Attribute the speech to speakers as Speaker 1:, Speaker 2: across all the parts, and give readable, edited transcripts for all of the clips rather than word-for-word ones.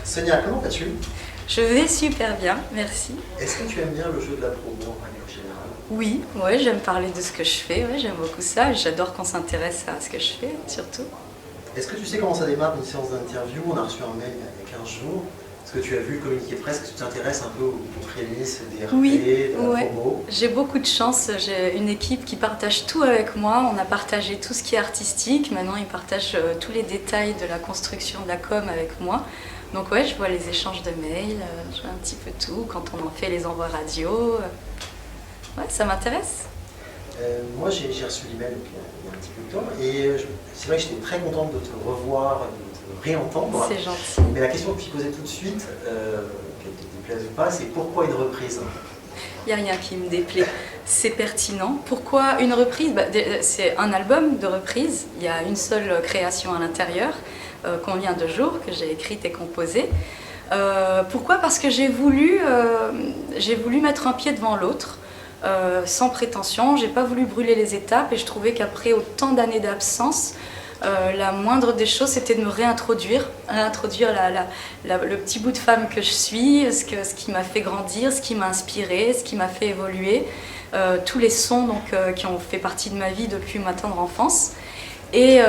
Speaker 1: Sonia, comment vas-tu?
Speaker 2: Je vais super bien, merci.
Speaker 1: Est-ce que tu aimes bien le jeu de la promo en règle générale?
Speaker 2: Oui, ouais, j'aime parler de ce que je fais, ouais, j'aime beaucoup ça. J'adore qu'on s'intéresse à ce que je fais, surtout.
Speaker 1: Est-ce que tu sais comment ça démarre une séance d'interview? On a reçu un mail il y a 15 jours. Est-ce que tu as vu le communiqué de presse? Est-ce que tu t'intéresses un peu aux prémices des RP,
Speaker 2: Oui,
Speaker 1: de la
Speaker 2: ouais.
Speaker 1: promo?
Speaker 2: J'ai beaucoup de chance, j'ai une équipe qui partage tout avec moi. On a partagé tout ce qui est artistique. Maintenant, ils partagent tous les détails de la construction de la com avec moi. Donc ouais, je vois les échanges de mails, je vois un petit peu tout, quand on en fait les envois radio. Ouais, ça m'intéresse.
Speaker 1: Moi, j'ai reçu l'email il y a un petit peu de temps et c'est vrai que j'étais très contente de te revoir, de te réentendre.
Speaker 2: C'est gentil.
Speaker 1: Mais la question que tu posais tout de suite, qu'elle te déplaise ou pas, c'est pourquoi une reprise?
Speaker 2: Il n'y a rien qui me déplaît. C'est pertinent. Pourquoi une reprise? C'est un album de reprise. Il y a une seule création à l'intérieur, Combien de jours, que j'ai écrite et composée. Pourquoi? Parce que j'ai voulu mettre un pied devant l'autre, sans prétention. J'ai pas voulu brûler les étapes et je trouvais qu'après autant d'années d'absence, la moindre des choses, c'était de me réintroduire, introduire le petit bout de femme que je suis, ce qui m'a fait grandir, ce qui m'a inspiré, ce qui m'a fait évoluer, tous les sons qui ont fait partie de ma vie depuis ma tendre enfance. Et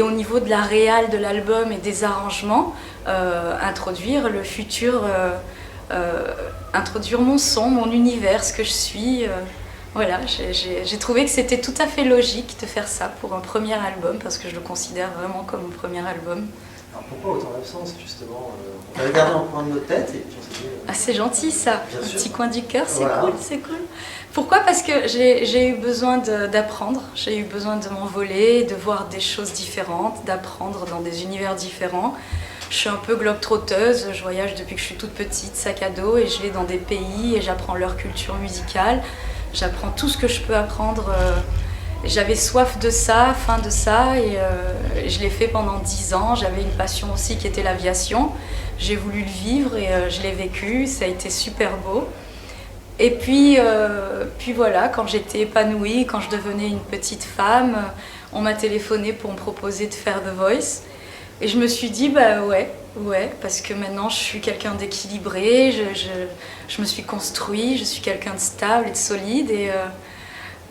Speaker 2: au niveau de la réal de l'album et des arrangements, introduire le futur, introduire mon son, mon univers, ce que je suis. Voilà, j'ai trouvé que c'était tout à fait logique de faire ça pour un premier album, parce que je le considère vraiment comme mon premier album.
Speaker 1: Alors pourquoi autant d'absence justement? On avait gardé un coin de notre tête et puis on s'est dit...
Speaker 2: Ah, c'est gentil ça,
Speaker 1: Bien
Speaker 2: un
Speaker 1: sûr.
Speaker 2: petit coin du cœur, c'est
Speaker 1: Voilà.
Speaker 2: cool, c'est cool. Pourquoi? Parce que j'ai eu besoin d'apprendre, j'ai eu besoin de m'envoler, de voir des choses différentes, d'apprendre dans des univers différents. Je suis un peu globe-trotteuse, je voyage depuis que je suis toute petite, sac à dos, et je vais dans des pays et j'apprends leur culture musicale. J'apprends tout ce que je peux apprendre. J'avais soif de ça, faim de ça, et je l'ai fait pendant 10 ans. J'avais une passion aussi qui était l'aviation. J'ai voulu le vivre et je l'ai vécu, ça a été super beau. Et puis voilà, quand j'étais épanouie, quand je devenais une petite femme, on m'a téléphoné pour me proposer de faire The Voice. Et je me suis dit, bah ouais, parce que maintenant je suis quelqu'un d'équilibré, je me suis construit, je suis quelqu'un de stable et de solide.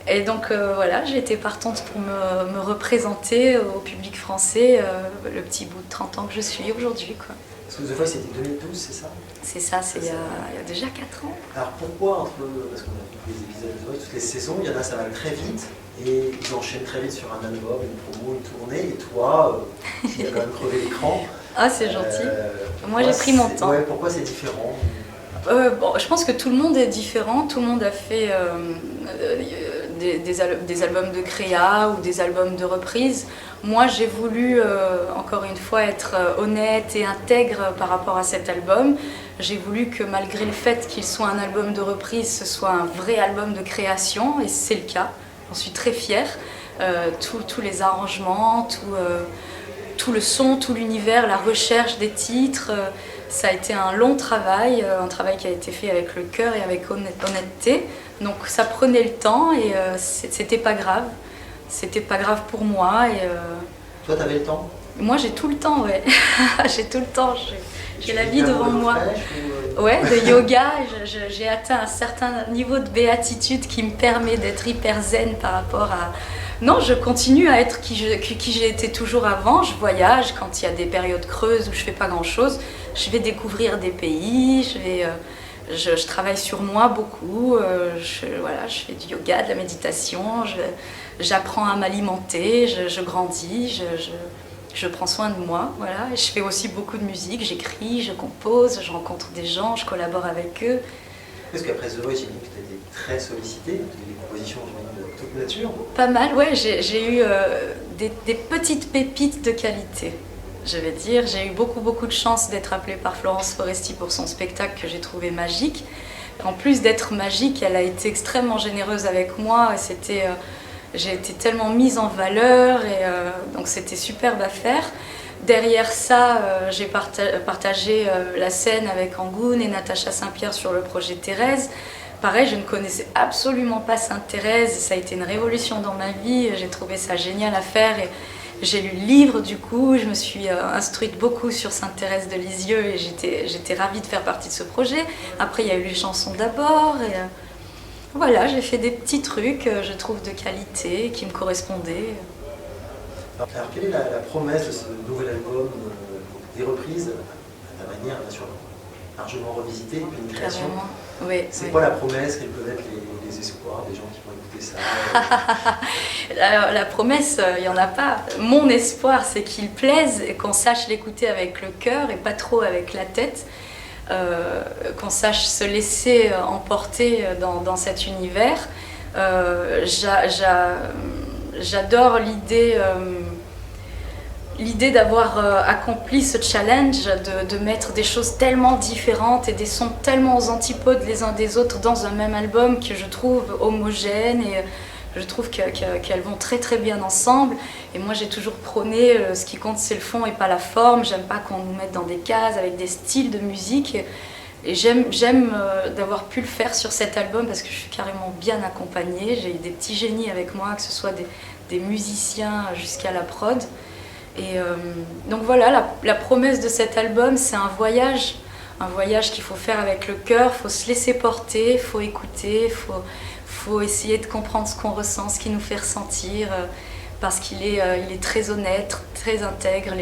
Speaker 2: Et donc voilà, j'ai été partante pour me représenter au public français, le petit bout de 30 ans que je suis aujourd'hui, quoi.
Speaker 1: Parce que The Voice c'était 2012, c'est ça?
Speaker 2: C'est ça, c'est il y a déjà 4 ans.
Speaker 1: Alors pourquoi parce qu'on a vu les épisodes de The Voice, toutes les saisons, il y en a ça va très vite et ils enchaînent très vite sur un album, une promo, une tournée, et toi, tu as quand même crevé l'écran.
Speaker 2: Ah, c'est gentil. Moi j'ai pris mon temps.
Speaker 1: Ouais, pourquoi c'est différent?
Speaker 2: Bon, je pense que tout le monde est différent, tout le monde a fait des albums de créa ou des albums de reprise. Moi j'ai voulu encore une fois être honnête et intègre par rapport à cet album. J'ai voulu que malgré le fait qu'il soit un album de reprise, ce soit un vrai album de création, et c'est le cas. J'en suis très fière. Tous les arrangements, tout le son, tout l'univers, la recherche des titres, ça a été un long travail, un travail qui a été fait avec le cœur et avec honnêteté. Donc ça prenait le temps et c'était pas grave. C'était pas grave pour moi.
Speaker 1: Toi, t'avais le temps?
Speaker 2: Moi, j'ai tout le temps, ouais. J'ai tout le temps. J'ai la vie devant moi. Ouais, de yoga. J'ai atteint un certain niveau de béatitude qui me permet d'être hyper zen par rapport à... Non, je continue à être qui j'ai été toujours avant. Je voyage quand il y a des périodes creuses où je fais pas grand-chose. Je vais découvrir des pays, je travaille sur moi beaucoup. Je fais du yoga, de la méditation. J'apprends à m'alimenter, je grandis, je prends soin de moi. Voilà. Et je fais aussi beaucoup de musique, j'écris, je compose, je rencontre des gens, je collabore avec eux.
Speaker 1: Parce qu'après The Voice, j'ai dit que tu as été très sollicité, des compositions de toute nature.
Speaker 2: Pas mal, ouais, j'ai eu des petites pépites de qualité, je vais dire. J'ai eu beaucoup de chance d'être appelée par Florence Foresti pour son spectacle que j'ai trouvé magique. En plus d'être magique, elle a été extrêmement généreuse avec moi. J'ai été tellement mise en valeur et donc c'était superbe à faire. Derrière ça, j'ai partagé la scène avec Angoune et Natacha Saint-Pierre sur le projet Thérèse. Pareil, je ne connaissais absolument pas Sainte-Thérèse, ça a été une révolution dans ma vie, j'ai trouvé ça génial à faire J'ai lu le livre du coup, je me suis instruite beaucoup sur Sainte-Thérèse de Lisieux et j'étais ravie de faire partie de ce projet. Après il y a eu les chansons d'abord et voilà, j'ai fait des petits trucs, je trouve, de qualité qui me correspondaient.
Speaker 1: Alors quelle est la promesse de ce nouvel album, des reprises, à ta manière bien sûr largement revisitée, et puis une création?
Speaker 2: Oui,
Speaker 1: c'est
Speaker 2: oui.
Speaker 1: quoi la promesse? Quels peuvent être les espoirs des gens qui vont écouter ça?
Speaker 2: Alors, la promesse, il n'y en a pas. Mon espoir, c'est qu'il plaise et qu'on sache l'écouter avec le cœur et pas trop avec la tête. Qu'on sache se laisser emporter dans cet univers. J'adore l'idée d'avoir accompli ce challenge, de mettre des choses tellement différentes et des sons tellement aux antipodes les uns des autres dans un même album que je trouve homogène et je trouve qu'elles vont très très bien ensemble. Et moi j'ai toujours prôné ce qui compte c'est le fond et pas la forme. J'aime pas qu'on nous mette dans des cases avec des styles de musique. Et j'aime d'avoir pu le faire sur cet album parce que je suis carrément bien accompagnée. J'ai eu des petits génies avec moi, que ce soit des musiciens jusqu'à la prod. Et donc voilà, la promesse de cet album, c'est un voyage qu'il faut faire avec le cœur, il faut se laisser porter, il faut écouter, il faut essayer de comprendre ce qu'on ressent, ce qui nous fait ressentir, parce qu'il est très honnête, très intègre,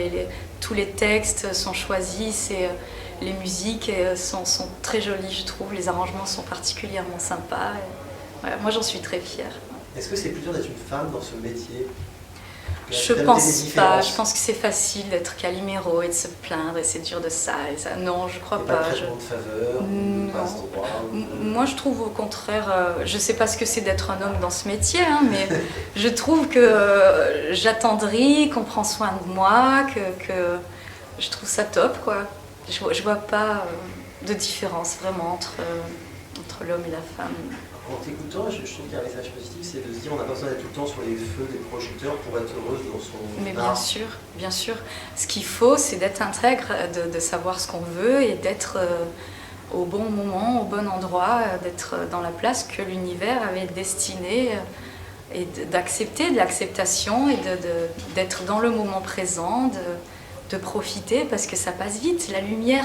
Speaker 2: tous les textes sont choisis, les musiques sont très jolies je trouve, les arrangements sont particulièrement sympas. Voilà, moi j'en suis très fière.
Speaker 1: Est-ce que c'est plus dur d'être une femme dans ce métier?
Speaker 2: Je pense pas, je pense que c'est facile d'être Calimero et de se plaindre et c'est dur de ça et ça. Non, je crois pas.
Speaker 1: Pas de traitement de faveur, de passe-droit.
Speaker 2: Moi je trouve au contraire, je sais pas ce que c'est d'être un homme dans ce métier, hein, mais je trouve que j'attendris, qu'on prend soin de moi, que je trouve ça top quoi. Je vois pas de différence vraiment entre l'homme et la femme.
Speaker 1: En t'écoutant, je trouve qu'il y a un message positif, c'est de se dire on n'a pas besoin d'être tout le temps sur les feux des projecteurs pour être heureuse dans son
Speaker 2: Mais
Speaker 1: art.
Speaker 2: bien sûr. Ce qu'il faut, c'est d'être intègre, de savoir ce qu'on veut et d'être au bon moment, au bon endroit, d'être dans la place que l'univers avait destinée et d'accepter de l'acceptation et d'être dans le moment présent, de profiter parce que ça passe vite. La lumière,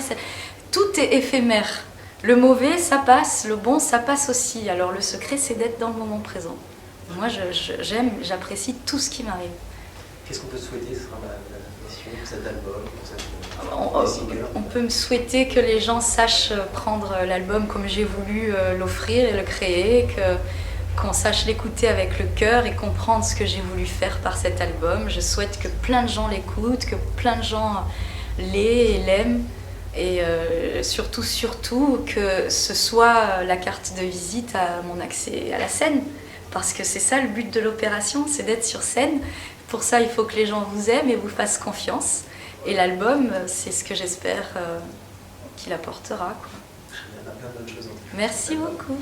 Speaker 2: tout est éphémère. Le mauvais, ça passe, le bon, ça passe aussi. Alors le secret, c'est d'être dans le moment présent. Moi, j'apprécie tout ce qui m'arrive.
Speaker 1: Qu'est-ce qu'on peut souhaiter, ce sera la mission pour cet album, pour cette single?
Speaker 2: On peut me souhaiter que les gens sachent prendre l'album comme j'ai voulu l'offrir et le créer, qu'on sache l'écouter avec le cœur et comprendre ce que j'ai voulu faire par cet album. Je souhaite que plein de gens l'écoutent, que plein de gens l'aient et l'aiment. Et surtout que ce soit la carte de visite à mon accès à la scène. Parce que c'est ça le but de l'opération, c'est d'être sur scène. Pour ça, il faut que les gens vous aiment et vous fassent confiance. Et l'album, c'est ce que j'espère qu'il apportera, quoi.
Speaker 1: Il y a plein de bonnes choses.
Speaker 2: Merci beaucoup.